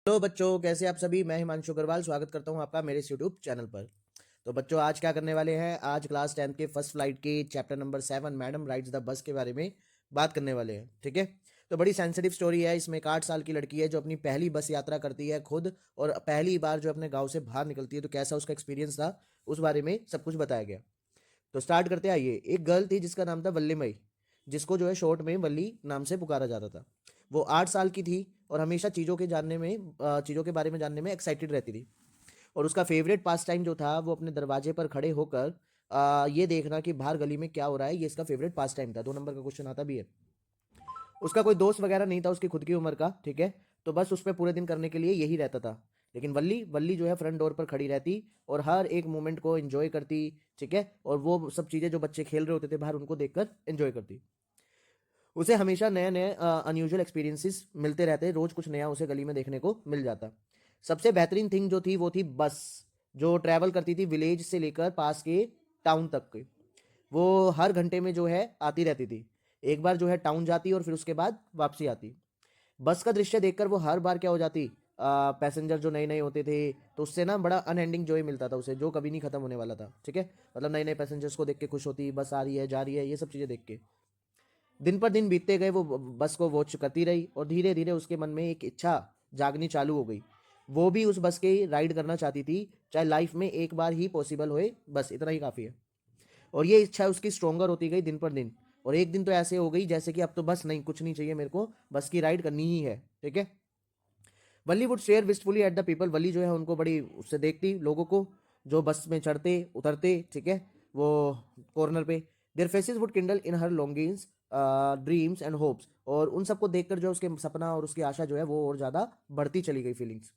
Hello बच्चों, कैसे आप सभी। मैं हिमांशु अग्रवाल स्वागत करता हूं आपका मेरे इस यूट्यूब चैनल पर। तो बच्चों, आज क्या करने वाले हैं, आज क्लास 10 के फर्स्ट फ्लाइट के chapter number 7 madam rides the bus के बारे में बात करने वाले हैं। ठीक है। तो बड़ी सेंसिटिव स्टोरी है। इसमें एक 8 साल की लड़की है जो अपनी पहली बस यात्रा करती है खुद, और पहली बार जो अपने गाँव से बाहर निकलती है, तो कैसा उसका एक्सपीरियंस था उस बारे में सब कुछ बताया गया। तो स्टार्ट करते आइए। एक गर्ल थी जिसका नाम था वल्लीमई, जिसको जो है शॉर्ट में वल्ली नाम से पुकारा जाता था। वो 8 साल की थी और हमेशा चीज़ों के बारे में जानने में एक्साइटेड रहती थी। और उसका फेवरेट पास टाइम जो था वो अपने दरवाजे पर खड़े होकर ये देखना कि बाहर गली में क्या हो रहा है, ये इसका फेवरेट पास टाइम था। 2 नंबर का क्वेश्चन आता भी है। उसका कोई दोस्त वगैरह नहीं था उसकी खुद की उम्र का। ठीक है। तो बस उस पर पूरे दिन करने के लिए यही रहता था। लेकिन वल्ली वल्ली जो है फ्रंट डोर पर खड़ी रहती और हर एक मोमेंट को एंजॉय करती। ठीक है। और वो सब चीज़ें जो बच्चे खेल रहे होते थे बाहर, उनको देखकर एंजॉय करती। उसे हमेशा नए नए अनयूजुअल एक्सपीरियंसेस मिलते रहते, रोज कुछ नया उसे गली में देखने को मिल जाता। सबसे बेहतरीन थिंग जो थी वो थी बस, जो ट्रैवल करती थी विलेज से लेकर पास के टाउन तक के। वो हर घंटे में जो है आती रहती थी। एक बार जो है टाउन जाती और फिर उसके बाद वापसी आती। बस का दृश्य देखकर वो हर बार क्या हो जाती, पैसेंजर जो नए नए होते थे तो उससे ना बड़ा अनएंडिंग जॉय मिलता था उसे, जो कभी नहीं खत्म होने वाला था। ठीक है। मतलब नए नए पैसेंजर्स को देख के खुश होती, बस आ रही है जा रही है, ये सब चीज़ें देख के। दिन पर दिन बीतते गए, वो बस को वॉच करती रही और धीरे धीरे उसके मन में एक इच्छा जागनी चालू हो गई। वो भी उस बस के राइड करना चाहती थी, चाहे लाइफ में एक बार ही पॉसिबल होए, बस इतना ही काफ़ी है। और ये इच्छा उसकी स्ट्रोंगर होती गई दिन पर दिन। और एक दिन तो ऐसे हो गई जैसे कि अब तो बस नहीं, कुछ नहीं चाहिए मेरे को, बस की राइड करनी ही है। ठीक है। Wally would stare wistfully at the people. Wally जो है उनको बड़ी उससे देखती, लोगों को जो बस में चढ़ते उतरते। ठीक है। वो कॉर्नर पे their faces would Kindle in her longings, dreams and hopes. और उन सबको देखकर जो उसके सपना और उसकी आशा जो है वो और ज्यादा बढ़ती चली गई, feelings.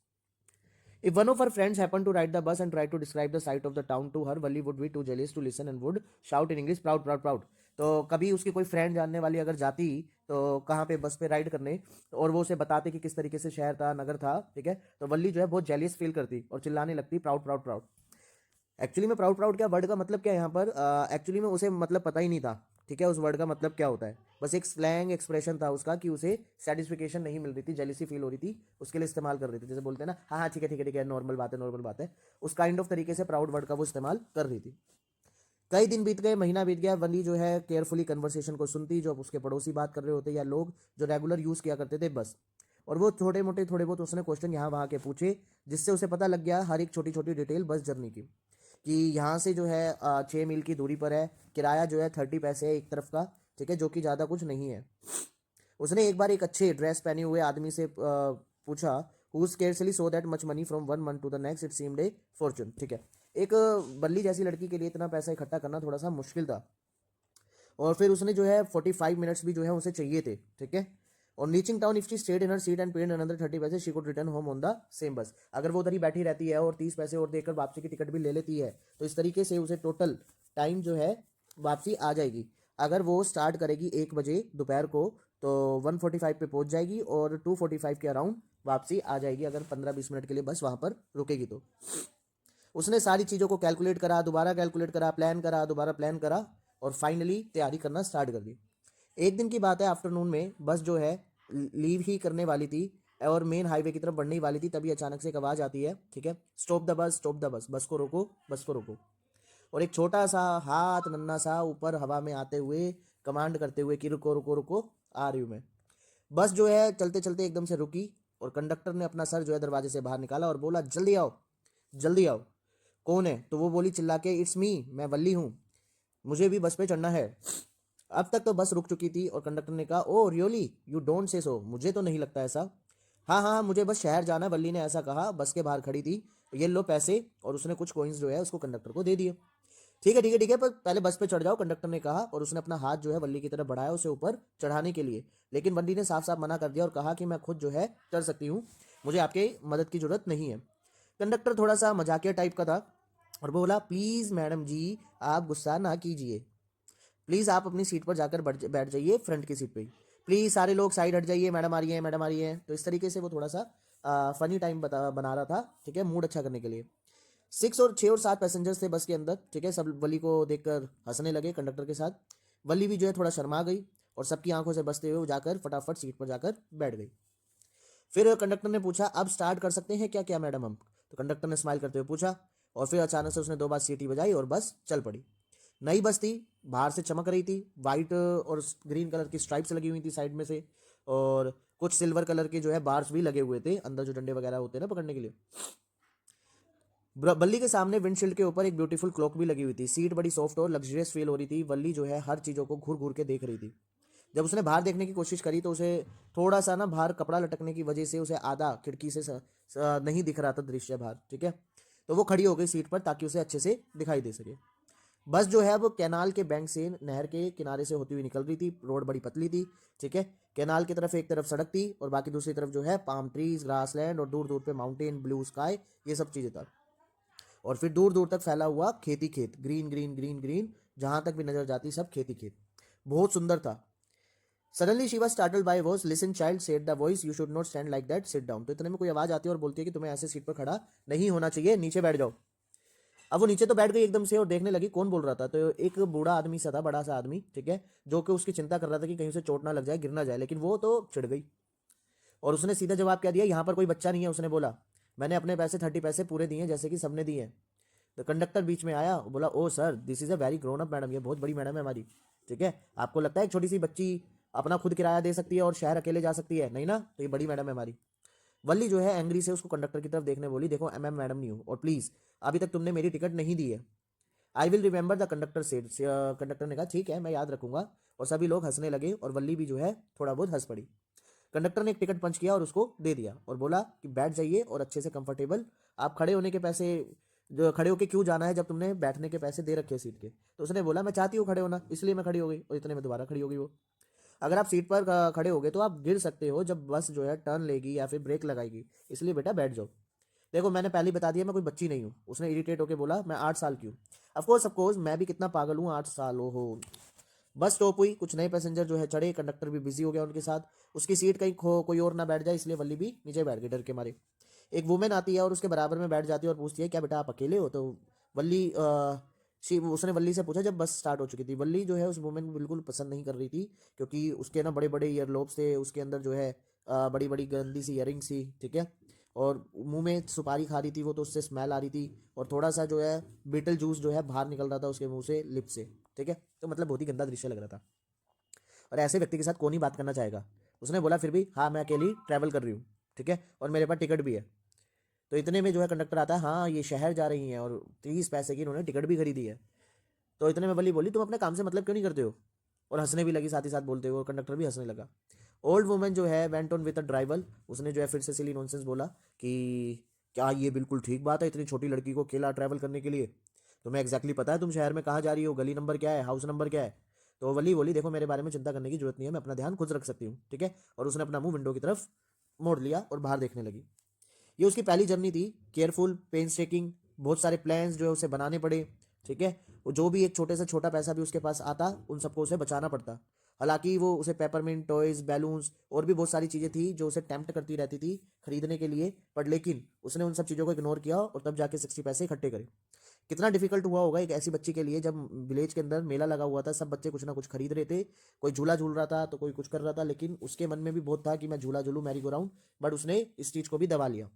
If one of her friends happened to ride the bus and tried to describe the sight of the town to her, Wally would be too jealous to listen and would shout in English, proud, proud, proud. तो कभी उसकी कोई friend जानने वाली अगर जाती तो कहाँ पे बस पे राइड करने, और वो उसे बताते कि किस तरीके से शहर था, नगर था। ठीक है। तो वल्ली जो है बहुत जेलियस फील करती और चिल्लाने लगती, प्राउड प्राउड प्राउड। एक्चुअली में प्राउड प्राउड क्या वर्ड का मतलब क्या है यहाँ पर, एक्चुअली में उसे मतलब पता ही नहीं था। ठीक है। उस वर्ड का मतलब क्या होता है, बस एक स्लैंग एक्सप्रेशन था उसका कि उसे सेटिस्फिकेशन नहीं मिल रही थी, जेलिसी फील हो रही थी, उसके लिए इस्तेमाल कर रही थी। जैसे बोलते हैं ना, हाँ हाँ ठीक है ठीक है ठीक है, नॉर्मल बात है नॉर्मल बात है, उस काइंड ऑफ तरीके से प्राउड वर्ड का वो इस्तेमाल कर रही थी। कई दिन बीत गए, महीना बीत गया। वनी जो है केयरफुली कन्वर्सेशन को सुनती, जो अब उसके पड़ोसी बात कर रहे होते या लोग जो रेगुलर यूज किया करते थे बस। और वो छोटे मोटे थोड़े बहुत उसने क्वेश्चन यहाँ वहाँ के पूछे, जिससे उसे पता लग गया हर एक छोटी छोटी डिटेल बस जर्नी की। कि यहाँ से जो है 6 मील की दूरी पर है, किराया जो है 30 पैसे है एक तरफ का। ठीक है। जो कि ज़्यादा कुछ नहीं है। उसने एक बार एक अच्छे ड्रेस पहने हुए आदमी से पूछा, who scarcely saw that much money from one month to the next, it seemed a fortune. ठीक है। एक बल्ली जैसी लड़की के लिए इतना पैसा इकट्ठा करना थोड़ा सा मुश्किल था। और फिर उसने जो है 45 मिनट्स भी जो है उसे चाहिए थे। ठीक है। और reaching town, if she stayed in her seat and paid another 30 पैसे, she could return home on the same बस। अगर वो उधर ही बैठी रहती है और 30 पैसे और देकर वापसी की टिकट भी ले लेती है, तो इस तरीके से उसे टोटल टाइम जो है वापसी आ जाएगी। अगर वो स्टार्ट करेगी 1 बजे दोपहर को, तो 1:45 पे पहुंच जाएगी और 2:45 के अराउंड वापसी आ जाएगी, अगर 15-20 मिनट के लिए बस वहां पर रुकेगी तो। उसने सारी चीज़ों को कैलकुलेट करा, दोबारा कैलकुलेट करा, प्लान करा, दोबारा प्लान करा, और फाइनली तैयारी करना स्टार्ट कर दी। एक दिन की बात है, आफ्टरनून में बस जो है लीव ही करने वाली थी और मेन हाईवे की तरफ बढ़ने ही वाली थी, तभी अचानक से एक आवाज़ आती है। ठीक है। Stop the bus, stop the bus, बस को रोको, बस को रोको। और एक छोटा सा हाथ नन्ना सा ऊपर हवा में आते हुए कमांड करते हुए कि रुको रुको रुको, आ रही हूँ मैं। बस जो है चलते चलते एकदम से रुकी और कंडक्टर ने अपना सर जो है दरवाजे से बाहर निकाला और बोला, जल्दी आओ जल्दी आओ। कौन है? तो वो बोली चिल्ला के, इट्स मी, मैं वल्ली हूँ, मुझे भी बस पे चढ़ना है। अब तक तो बस रुक चुकी थी और कंडक्टर ने कहा, oh really, you don't say सो, मुझे तो नहीं लगता ऐसा। हाँ हाँ, मुझे बस शहर जाना है, वल्ली ने ऐसा कहा। बस के बाहर खड़ी थी। ये लो पैसे, और उसने कुछ कॉइन्स जो है उसको कंडक्टर को दे दिए। ठीक है ठीक है ठीक है, पर पहले बस पे चढ़ जाओ, कंडक्टर ने कहा, और उसने अपना हाथ जो है वल्ली की तरफ बढ़ाया उसे ऊपर चढ़ाने के लिए। लेकिन वल्ली ने साफ साफ मना कर दिया और कहा कि मैं खुद जो है चढ़ सकती हूँ, मुझे आपके मदद की जरूरत नहीं है। कंडक्टर थोड़ा सा मजाकिया टाइप का था और बोला, प्लीज़ मैडम जी, आप गुस्सा ना कीजिए, प्लीज़ आप अपनी सीट पर जाकर बैठ जाइए, फ्रंट की सीट पे ही। प्लीज़ सारे लोग साइड हट जाइए, मैडम आ रही है, मैडम आ रही है। तो इस तरीके से वो थोड़ा सा फनी टाइम बना रहा था। ठीक है। मूड अच्छा करने के लिए। 6 और 7 पैसेंजर्स थे बस के अंदर। ठीक है। सब वली को देखकर हंसने लगे कंडक्टर के साथ। वली भी जो है थोड़ा शर्मा गई और सबकी आंखों से बचते हुए वो जाकर फटाफट सीट पर जाकर बैठ गई। फिर कंडक्टर ने पूछा अब स्टार्ट कर सकते हैं क्या क्या मैडम हम? तो कंडक्टर ने स्माइल करते हुए पूछा और फिर अचानक से उसने 2 बार सीटी बजाई और बस चल पड़ी। नई बस थी, बाहर से चमक रही थी, वाइट और ग्रीन कलर की स्ट्राइप्स लगी हुई थी साइड में से, और कुछ सिल्वर कलर के जो है बार्स भी लगे हुए थे अंदर, जो डंडे वगैरह होते हैं ना पकड़ने के लिए। बल्ली के सामने विंडशील्ड के ऊपर एक ब्यूटीफुल क्लॉक भी लगी हुई थी। सीट बड़ी सॉफ्ट और लग्जरियस फील हो रही थी। बल्ली जो है हर चीज़ों को घूर घूर के देख रही थी। जब उसने बाहर देखने की कोशिश करी तो उसे थोड़ा सा ना बाहर कपड़ा लटकने की वजह से उसे आधा खिड़की से नहीं दिख रहा था दृश्य बाहर, ठीक है। तो वो खड़ी हो गई सीट पर ताकि उसे अच्छे से दिखाई दे सके। बस जो है वो कैनाल के बैंक से नहर के किनारे से होती हुई निकल रही थी। रोड बड़ी पतली थी, ठीक है। कैनाल की तरफ एक तरफ सड़क थी और बाकी दूसरी तरफ जो है पाम ट्रीज, ग्रासलैंड और दूर दूर पे माउंटेन, ब्लू स्काई, ये सब चीज़ें था। और फिर दूर दूर तक फैला हुआ खेती खेत, ग्रीन ग्रीन ग्रीन ग्रीन, जहां तक भी नजर जाती सब खेती खेत। बहुत सुंदर था। Suddenly she was startled bye voice, listen child said the voice, you should not stand like that, sit down. तो इतने में कोई आवाज आती है और बोलती है कि तुम्हें ऐसे सीट पर खड़ा नहीं होना चाहिए, नीचे बैठ जाओ। अब वो नीचे तो बैठ गई एकदम से और देखने लगी कौन बोल रहा था। तो एक बूढ़ा आदमी सा था, बड़ा सा आदमी, ठीक है, जो कि उसकी चिंता कर रहा था कि कहीं उसे चोट ना लग जाए, गिर ना जाए। लेकिन वो तो चिढ़ गई और उसने सीधा जवाब क्या दिया, यहाँ पर कोई बच्चा नहीं है। उसने बोला मैंने अपने पैसे 30 पैसे पूरे दिए जैसे कि सबने दिए हैं। तो कंडक्टर बीच में आया, बोला oh sir, this is a very grown up madam, ये बहुत बड़ी मैडम है हमारी, ठीक है। आपको लगता है एक छोटी सी बच्ची अपना खुद किराया दे सकती है और शहर अकेले जा सकती है? नहीं ना, तो ये बड़ी मैडम है हमारी। वल्ली जो है एंग्री से उसको कंडक्टर की तरफ देखने बोली, देखो मैम मैडम नहीं हूँ, और प्लीज़ अभी तक तुमने मेरी टिकट नहीं दी है। I will remember the conductor said, conductor ने कहा ठीक है मैं याद रखूंगा। और सभी लोग हंसने लगे और वल्ली भी जो है थोड़ा बहुत हंस पड़ी। कंडक्टर ने एक टिकट पंच किया और उसको दे दिया और बोला कि बैठ जाइए और अच्छे से कंफर्टेबल, आप खड़े होने के पैसे, जो खड़े होके क्यों जाना है जब तुमने बैठने के पैसे दे रखे हैं सीट के? तो उसने बोला मैं चाहती हूँ खड़े होना, इसलिए मैं खड़ी हो गई। और इतने में दोबारा खड़ी हो गई वो। अगर आप सीट पर खड़े हो गए तो आप गिर सकते हो जब बस जो है टर्न लेगी या फिर ब्रेक लगाएगी, इसलिए बेटा बैठ जाओ। देखो मैंने पहले ही बता दिया मैं कोई बच्ची नहीं हूँ, उसने इरिटेट होकर बोला, मैं 8 साल की हूँ। ऑफकोर्स मैं भी कितना पागल हूँ, 8 साल हो। बस स्टॉप हुई, कुछ नए पैसेंजर जो है चढ़े, कंडक्टर भी बिजी हो गया उनके साथ। उसकी सीट कहीं कोई और ना बैठ जाए, इसलिए वल्ली भी नीचे बैठ गई डर के मारे। एक वुमेन आती है और उसके बराबर में बैठ जाती है और पूछती है क्या बेटा आप अकेले हो? तो वल्ली उसने वल्ली से पूछा जब बस स्टार्ट हो चुकी थी। वल्ली जो है उस वुमेन को बिल्कुल पसंद नहीं कर रही थी, क्योंकि उसके ना बड़े बड़े ईयर लोब्स थे, उसके अंदर जो है बड़ी बड़ी गंदी सी ईयरिंग्स थी, ठीक है। और मुंह में सुपारी खा रही थी वो, तो उससे स्मेल आ रही थी। और थोड़ा सा जो है बीटल जूस जो है बाहर निकल रहा था उसके मुंह से, लिप से, ठीक है। तो मतलब बहुत ही गंदा दृश्य लग रहा था और ऐसे व्यक्ति के साथ कौन ही बात करना चाहेगा। उसने बोला फिर भी हाँ मैं अकेली ट्रैवल कर रही हूँ, ठीक है, और मेरे पास टिकट भी है। तो इतने में जो है कंडक्टर आता है, हाँ ये शहर जा रही हैं और 30 पैसे की इन्होंने टिकट भी खरीदी है। तो इतने में वली बोली तुम अपने काम से मतलब क्यों नहीं करते हो? और हंसने भी लगी साथ ही साथ बोलते हुए, और कंडक्टर भी हंसने लगा। ओल्ड वुमन जो है went on with a driver, उसने जो है फिर से सिली नॉनसेंस बोला कि क्या ये बिल्कुल ठीक बात है इतनी छोटी लड़की को अकेला ट्रैवल करने के लिए? तुम्हें एग्जैक्टली पता है तुम शहर में कहाँ जा रही हो, गली नंबर क्या है, हाउस नंबर क्या है? तो वली बोली देखो मेरे बारे में चिंता करने की जरूरत नहीं है, मैं अपना ध्यान खुद रख सकती हूँ, ठीक है। और उसने अपना मुंह विंडो की तरफ मोड़ लिया और बाहर देखने लगी। ये उसकी पहली जर्नी थी, केयरफुल, पेंस टेकिंग, बहुत सारे प्लान्स जो है उसे बनाने पड़े, ठीक है। वो जो भी एक छोटे से छोटा पैसा भी उसके पास आता उन सबको उसे बचाना पड़ता। हालांकि वो उसे पेपरमिंट टॉयज, बैलून्स और भी बहुत सारी चीज़ें थी जो उसे टेम्प्ट करती रहती थी खरीदने के लिए, पर लेकिन उसने उन सब चीज़ों को इग्नोर किया और तब जाके 60 पैसे इकट्ठे करे। कितना डिफिकल्ट हुआ होगा एक ऐसी बच्ची के लिए, जब विलेज के अंदर मेला लगा हुआ था, सब बच्चे कुछ ना कुछ खरीद रहे थे, कोई झूला झूल रहा था तो कोई कुछ कर रहा था, लेकिन उसके मन में भी बहुत था कि मैं झूला झूलूं, मैरी गो राउंड, बट उसने इस चीज़ को भी दबा लिया।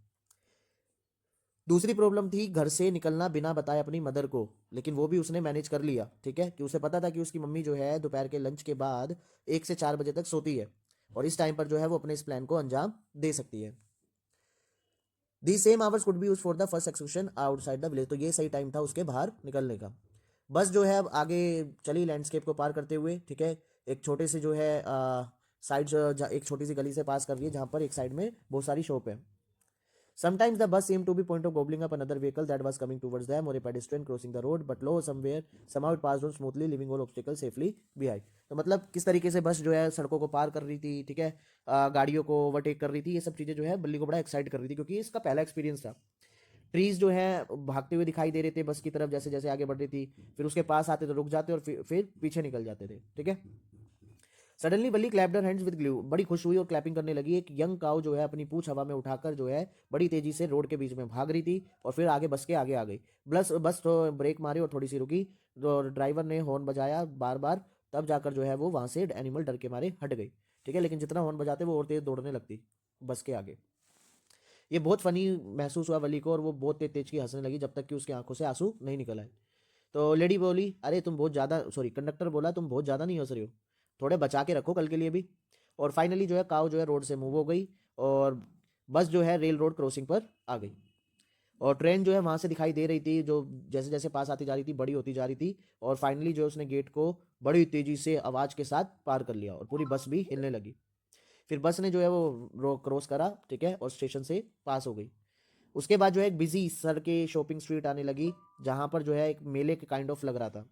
दूसरी प्रॉब्लम थी घर से निकलना बिना बताए अपनी मदर को, लेकिन वो भी उसने मैनेज कर लिया, ठीक है, कि उसे पता था कि उसकी मम्मी जो है दोपहर के लंच के बाद 1 से 4 बजे तक सोती है और इस टाइम पर जो है वो अपने इस प्लान को अंजाम दे सकती है। The same hours could be use for the first execution outside the village, तो ये सही टाइम था उसके बाहर निकलने का। बस जो है अब आगे चली लैंडस्केप को पार करते हुए, ठीक है। एक छोटे से जो है साइड, एक छोटी सी गली से पास कर रही है जहाँ पर एक साइड में बहुत सारी शॉप है। Sometimes the bus seemed to be point of gobbling up another vehicle that was coming towards them or a pedestrian crossing the road, but lo, somehow it passed on smoothly, leaving all obstacles safely behind. तो मतलब किस तरीके से बस जो है सड़कों को पार कर रही थी, ठीक है, गाड़ियों को ओवरटेक कर रही थी, ये सब चीज़ें जो है बल्ली को बड़ा एक्साइट कर रही थी क्योंकि इसका पहला एक्सपीरियंस था। ट्रीज जो है भागते हुए दिखाई दे रहे थे बस की तरफ, जैसे जैसे आगे बढ़ रही थी, फिर उसके पास आते तो रुक जाते और फिर पीछे निकल जाते थे, ठीक है। सडनली बल्ली clapped her hands with glue, बड़ी खुश हुई और क्लैपिंग करने लगी। एक यंग काउ जो है अपनी पूंछ हवा में उठाकर जो है बड़ी तेजी से रोड के बीच में भाग रही थी और फिर आगे बस के आगे आ गई। बस तो ब्रेक मारी और थोड़ी सी रुकी और ड्राइवर ने हॉर्न बजाया बार बार, तब जाकर जो है वो वहां से एनिमल डर के मारे हट गई, ठीक है। लेकिन जितना हॉर्न बजाते वो और तेज दौड़ने लगती। बस के आगे। ये बहुत फनी महसूस हुआ वली को और वो बहुत तेज तेज की हंसने लगी जब तक कि उसकी आंखों से आंसू नहीं निकल आए। तो लेडी बोली, अरे तुम बहुत ज़्यादा, सॉरी कंडक्टर बोला, तुम बहुत ज़्यादा नहीं हंस रहे हो, थोड़े बचा के रखो कल के लिए भी। और फाइनली जो है काव जो है रोड से मूव हो गई और बस जो है रेल रोड क्रॉसिंग पर आ गई। और ट्रेन जो है वहाँ से दिखाई दे रही थी, जो जैसे जैसे पास आती जा रही थी बड़ी होती जा रही थी। और फाइनली जो है उसने गेट को बड़ी तेजी से आवाज़ के साथ पार कर लिया और पूरी बस भी हिलने लगी। फिर बस ने जो है वो क्रॉस करा, ठीक है, और स्टेशन से पास हो गई। उसके बाद जो है एक बिजी सड़कें, शॉपिंग स्ट्रीट आने लगी, जहाँ पर जो है एक मेले के काइंड ऑफ लग रहा था।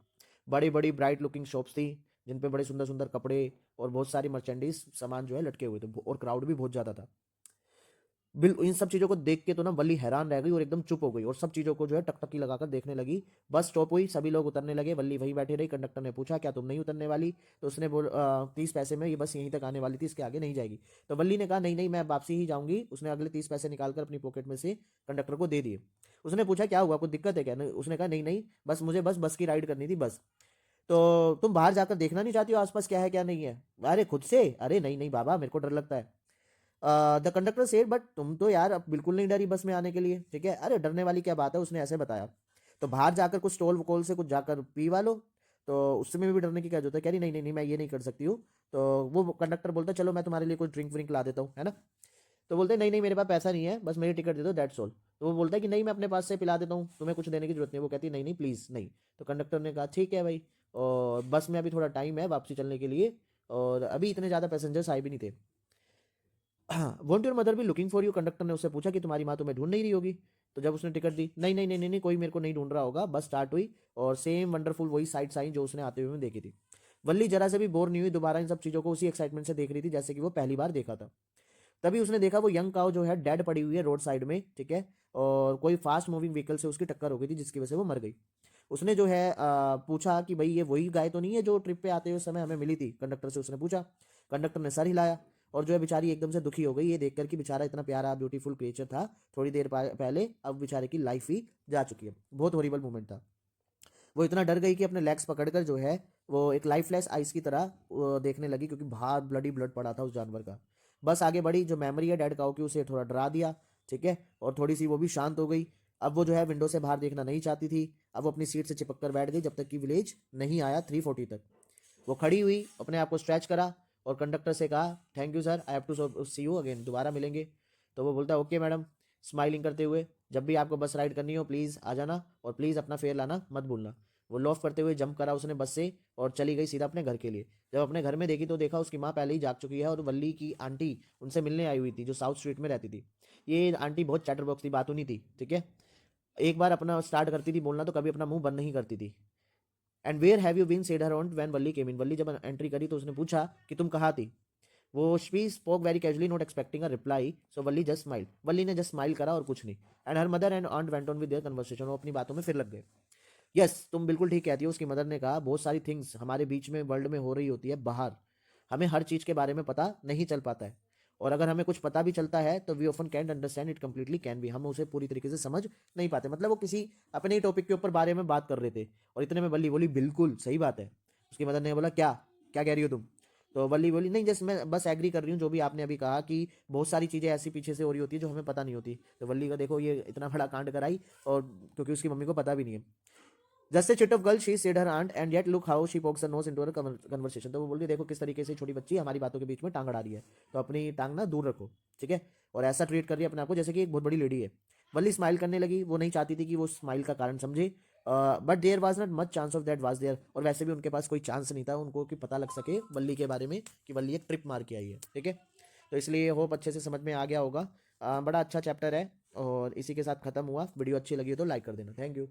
बड़ी बड़ी ब्राइट लुकिंग शॉप्स थी जिन पे बड़े सुंदर सुंदर कपड़े और बहुत सारी मर्चेंडीज सामान जो है लटके हुए थे और क्राउड भी बहुत ज़्यादा था। बिल इन सब चीज़ों को देख के तो ना वल्ली हैरान रह गई और एकदम चुप हो गई और सब चीज़ों को जो है टकटकी लगाकर देखने लगी। बस स्टॉप हुई, सभी लोग उतरने लगे, वल्ली वहीं बैठी रही। कंडक्टर ने पूछा, क्या तुम नहीं उतरने वाली? तो उसने 30 पैसे में ये बस यहीं तक आने वाली थी, इसके आगे नहीं जाएगी। तो वल्ली ने कहा, नहीं नहीं, मैं वापसी ही जाऊंगी। उसने अगले 30 पैसे निकालकर अपनी पॉकेट में से कंडक्टर को दे दिए। उसने पूछा, क्या हुआ, कुछ दिक्कत है क्या? उसने कहा, नहीं नहीं, बस मुझे बस की राइड करनी थी बस। तो तुम बाहर जाकर देखना नहीं चाहती हो आसपास क्या है क्या नहीं है? अरे खुद से, अरे नहीं नहीं बाबा, मेरे को डर लगता है। द कंडक्टर सेड, बट तुम तो यार अब बिल्कुल नहीं डरी बस में आने के लिए, ठीक है? अरे डरने वाली क्या बात है, उसने ऐसे बताया। तो बाहर जाकर कुछ स्टॉल वोल से कुछ जाकर पी वालो, तो उसमें भी डरने की क्या जरूरत है? कह रही, नहीं नहीं नहीं, मैं ये नहीं कर सकती हूँ। तो वो कंडक्टर बोलता, चलो मैं तुम्हारे लिए कुछ ड्रिंक व्रिंक ला देता हूँ, है ना? तो बोलते नहीं नहीं, मेरे पास पैसा नहीं है, बस मेरी टिकट दे दो, दैट्स ऑल। तो वो बोलता है कि नहीं, मैं अपने पास से पिला देता हूँ, तुम्हें कुछ देने की जरूरत नहीं। वो कहती है, नहीं नहीं प्लीज़ नहीं। तो कंडक्टर ने कहा, ठीक है भाई। और बस में अभी थोड़ा टाइम है वापसी चलने के लिए, और अभी इतने ज़्यादा पैसेंजर्स आए भी नहीं थे। Won't your mother be looking for you? Conductor ने उससे पूछा कि तुम्हारी माँ तुम्हें ढूंढ नहीं रही होगी? तो जब उसने टिकट दी, नहीं नहीं नहीं नहीं नहीं, कोई मेरे को नहीं ढूंढ रहा होगा। बस स्टार्ट हुई और सेम वंडरफुल वही साइड साइन जो उसने आते हुए में देखी थी। वल्ली जरा से भी बोर नहीं हुई, दोबारा इन सब चीज़ों को उसी एक्साइटमेंट से देख रही थी जैसे कि वो पहली बार देखा था। तभी उसने देखा वो यंग काउ जो है डेड पड़ी हुई है रोड साइड में, ठीक है? और कोई फास्ट मूविंग व्हीकल से उसकी टक्कर हो गई थी जिसकी वजह से वो मर गई। उसने जो है पूछा कि भाई ये वही गाय तो नहीं है जो ट्रिप पे आते हुए समय हमें मिली थी? कंडक्टर से उसने पूछा। कंडक्टर ने सर हिलाया और जो है बेचारी एकदम से दुखी हो गई ये देखकर कि बेचारा इतना प्यारा ब्यूटीफुल क्रिएचर था थोड़ी देर पहले, अब बेचारे की लाइफ ही जा चुकी है। बहुत हॉरिबल मोमेंट था। वो इतना डर गई कि अपने लेग्स पकड़कर जो है वो एक लाइफलेस आइस की तरह देखने लगी, क्योंकि बाहर ब्लडी ब्लड पड़ा था उस जानवर का। बस आगे बढ़ी, जो मेमोरी है डेड काऊ की उसे थोड़ा डरा दिया, ठीक है, और थोड़ी सी वो भी शांत हो गई। अब वो जो है विंडो से बाहर देखना नहीं चाहती थी। अब वो अपनी सीट से चिपक कर बैठ गई जब तक कि विलेज नहीं आया 340 तक। वो खड़ी हुई, अपने आप को स्ट्रेच करा और कंडक्टर से कहा, thank you sir, I have to see you again, दोबारा मिलेंगे। तो वो बोलता है, ओके मैडम, स्माइलिंग करते हुए, जब भी आपको बस राइड करनी हो प्लीज़ आ जाना और प्लीज़ अपना फेयर लाना मत भूलना। वो लॉफ करते हुए जंप करा उसने बस से और चली गई सीधा अपने घर के लिए। जब अपने घर में देखी तो देखा उसकी माँ पहले ही जाग चुकी है और वल्ली की आंटी उनसे मिलने आई हुई थी जो साउथ स्ट्रीट में रहती थी। ये आंटी बहुत चैटर बॉक्स थी, बातूनी थी, ठीक है? एक बार अपना स्टार्ट करती थी बोलना तो कभी अपना मुंह बंद नहीं करती थी। And where have you been said her on when Valli came in? Valli जब एंट्री करी तो उसने पूछा कि तुम कहाँ थी? वो she spoke very casually, not expecting a reply, so Valli just smile. Valli ने जस्ट स्माइल करा और कुछ नहीं। And her mother and aunt went on with their conversation, वो अपनी बातों में फिर लग गए। यस, तुम बिल्कुल ठीक कहती हो, उसकी मदर ने कहा, बहुत सारी थिंग्स हमारे बीच में वर्ल्ड में हो रही होती है बाहर, हमें हर चीज़ के बारे में पता नहीं चल पाता है। और अगर हमें कुछ पता भी चलता है तो we often can't understand it completely, कैन भी हम उसे पूरी तरीके से समझ नहीं पाते। मतलब वो किसी अपने ही टॉपिक के ऊपर बारे में बात कर रहे थे और इतने में वल्ली बोली, बिल्कुल सही बात है। उसकी मदर ने बोला, क्या क्या कह रही हो तुम? तो वल्ली बोली, नहीं जस्ट मैं बस एग्री कर रही हूँ जो भी आपने अभी कहा कि बहुत सारी चीज़ें ऐसी पीछे से हो रही होती है जो हमें पता नहीं होती। तो वल्ली का देखो ये इतना बड़ा कांड कराई और क्योंकि उसकी मम्मी को पता भी नहीं है। Just a chit of girl she said her aunt and yet look how she pokes her nose into her conversation. तो वो बोल रही है, देखो किस तरीके से छोटी बच्ची हमारी बातों के बीच में टांग अड़ा रही है, तो अपनी टांग ना दूर रखो, ठीक है? और ऐसा ट्रीट कर रही है अपने आप को जैसे कि एक बहुत बड़ी लेडी है। वल्ली स्माइल करने लगी, वो नहीं चाहती थी कि वो स्माइल का कारण समझे, but there was not much chance of that was there, और वैसे भी उनके पास कोई चांस नहीं था उनको कि पता लग सके वल्ली के बारे में कि वल्ली एक ट्रिप मार के आई है, ठीक है? तो इसलिए होप अच्छे से समझ में आ गया होगा। बड़ा अच्छा चैप्टर है और इसी के साथ खत्म हुआ। वीडियो अच्छी लगी हो तो लाइक कर देना। Thank you.